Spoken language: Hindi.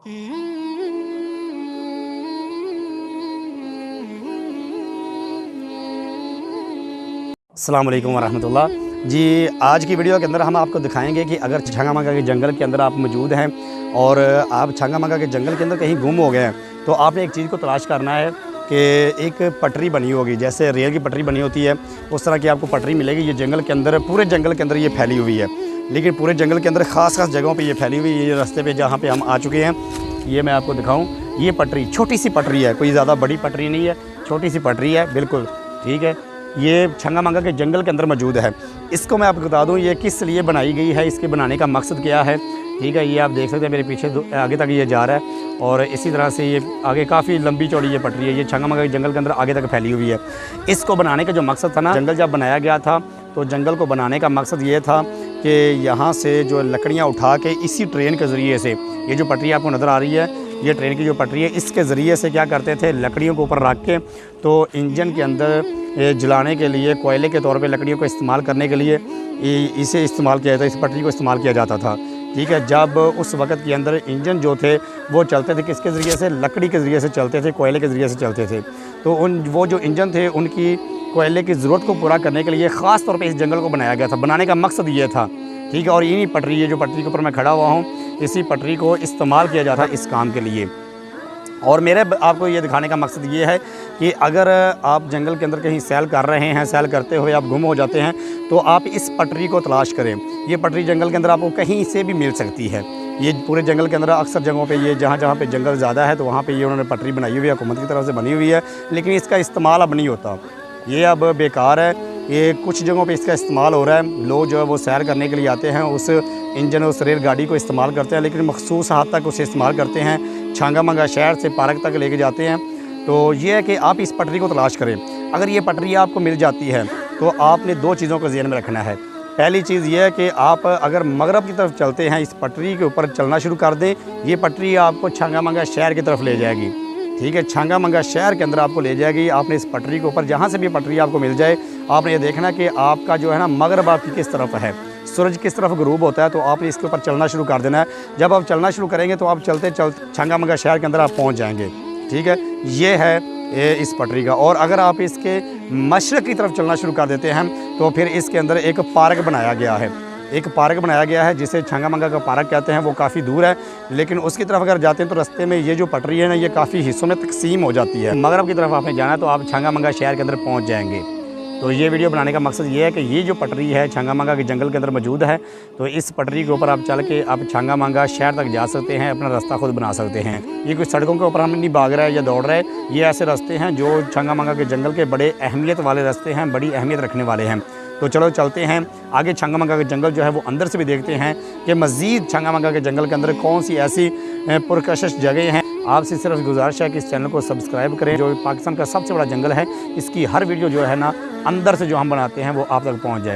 अस्सलाम वालेकुम वरहमतुल्लाह जी। आज की वीडियो के अंदर हम आपको दिखाएंगे कि अगर छंगा मंगा के जंगल के अंदर आप मौजूद हैं और आप छंगा मंगा के जंगल के अंदर कहीं गुम हो गए हैं, तो आपने एक चीज़ को तलाश करना है कि एक पटरी बनी होगी, जैसे रेल की पटरी बनी होती है उस तरह की आपको पटरी मिलेगी। ये जंगल के अंदर, पूरे जंगल के अंदर ये फैली हुई है, लेकिन पूरे जंगल के अंदर ख़ास जगहों पे ये फैली हुई है। ये रास्ते पे जहाँ पे हम आ चुके हैं, ये मैं आपको दिखाऊँ, ये पटरी छोटी सी पटरी है, कोई ज़्यादा बड़ी पटरी नहीं है, छोटी सी पटरी है, बिल्कुल ठीक है। ये छंगा मंगा के जंगल के अंदर मौजूद है। इसको मैं आपको बता दूं ये किस लिए बनाई गई है, इसके बनाने का मकसद क्या है, ठीक है। ये आप देख सकते हैं मेरे पीछे आगे तक ये जा रहा है और इसी तरह से ये आगे काफ़ी लंबी चौड़ी ये पटरी है। ये छंगा मंगा के जंगल के अंदर आगे तक फैली हुई है। इसको बनाने का जो मकसद था ना, जंगल जब बनाया गया था तो जंगल को बनाने का मकसद ये था कि यहाँ से जो लकड़ियाँ उठा के इसी ट्रेन के ज़रिए से, ये जो पटरी आपको नज़र आ रही है, ये ट्रेन की जो पटरी है, इसके ज़रिए से क्या करते थे, लकड़ियों को ऊपर रख के तो इंजन के अंदर जलाने के लिए, कोयले के तौर पे लकड़ियों को इस्तेमाल करने के लिए इसे इस्तेमाल किया जाता, इस पटरी को इस्तेमाल किया जाता था, ठीक है। जब उस वक़्त के अंदर इंजन जो थे वो चलते थे किसके ज़रिए से, लकड़ी के ज़रिए से चलते थे, कोयले के ज़रिए से चलते थे। तो वो जो इंजन थे उनकी कोयले की ज़रूरत को पूरा करने के लिए ख़ास तौर पर इस जंगल को बनाया गया था। बनाने का मकसद ये था, ठीक है। और इन्हीं पटरी, ये जो पटरी के ऊपर मैं खड़ा हुआ हूँ, इसी पटरी को इस्तेमाल किया जाता इस काम के लिए। और मेरे आपको ये दिखाने का मकसद ये है कि अगर आप जंगल के अंदर कहीं सैर कर रहे हैं, सैर करते हुए आप गुम हो जाते हैं, तो आप इस पटरी को तलाश करें। ये पटरी जंगल के अंदर आपको कहीं से भी मिल सकती है। ये पूरे जंगल के अंदर अक्सर जगहों पे, ये जहाँ पे जंगल ज़्यादा है तो वहाँ पे ये उन्होंने पटरी बनाई हुई है, हुकूमत की तरफ से बनी हुई है, लेकिन इसका इस्तेमाल अब नहीं होता, ये अब बेकार है। ये कुछ जगहों पे इसका इस्तेमाल हो रहा है, लोग जो है वो सैर करने के लिए आते हैं, उस इंजन, उस रेलगाड़ी को इस्तेमाल करते हैं, लेकिन मखसूस हद तक उसे इस्तेमाल करते हैं। छंगा मंगा शहर से पार्क तक लेके जाते हैं। तो ये है कि आप इस पटरी को तलाश करें। अगर ये पटरी आपको मिल जाती है तो आपने दो चीज़ों को ज़हन में रखना है। पहली चीज़ ये है कि आप अगर मगरब की तरफ चलते हैं, इस पटरी के ऊपर चलना शुरू कर दें, ये पटरी आपको छंगा मंगा शहर की तरफ ले जाएगी, ठीक है। छंगा मंगा शहर के अंदर आपको ले जाएगी। आपने इस पटरी के ऊपर, जहाँ से भी पटरी आपको मिल जाए, आपने ये देखना कि आपका जो है ना मगरब आपकी किस तरफ है, सूरज किस तरफ गरूब होता है, तो आपने इसके ऊपर चलना शुरू कर देना है। जब आप चलना शुरू करेंगे तो आप चलते चलते छंगा मंगा शहर के अंदर आप पहुंच जाएंगे, ठीक है। ये है इस पटरी का। और अगर आप इसके मशरक़ की तरफ चलना शुरू कर देते हैं तो फिर इसके अंदर एक पार्क बनाया गया है, एक पार्क बनाया गया है जिसे छंगा मंगा का पार्क कहते हैं। वो काफ़ी दूर है, लेकिन उसकी तरफ अगर जाते हैं तो रास्ते में ये जो पटरी है ना, ये काफ़ी हिस्सों में तकसीम हो जाती है। मगरब की तरफ आपने जाना है तो आप छंगा मंगा शहर के अंदर पहुंच जाएंगे। तो ये वीडियो बनाने का मकसद ये है कि ये जो पटरी है छंगा मंगा के जंगल के अंदर मौजूद है, तो इस पटरी के ऊपर आप चल के आप छंगा मंगा शहर तक जा सकते हैं, अपना रास्ता खुद बना सकते हैं। ये कुछ सड़कों के ऊपर हम नहीं भाग रहे हैं या दौड़ रहे हैं, ये ऐसे रास्ते हैं जो छंगा मंगा के जंगल के बड़े अहमियत वाले रास्ते हैं, बड़ी अहमियत रखने वाले हैं। तो चलो चलते हैं आगे। छंगा मंगा के जंगल जो है वो अंदर से भी देखते हैं कि मज़ीद छंगा मंगा के जंगल के अंदर कौन सी ऐसी पुरकशिश जगह हैं। आपसे सिर्फ गुजारिश है कि इस चैनल को सब्सक्राइब करें। जो पाकिस्तान का सबसे बड़ा जंगल है, इसकी हर वीडियो जो है ना अंदर से जो हम बनाते हैं वो आप तक पहुंच जाए।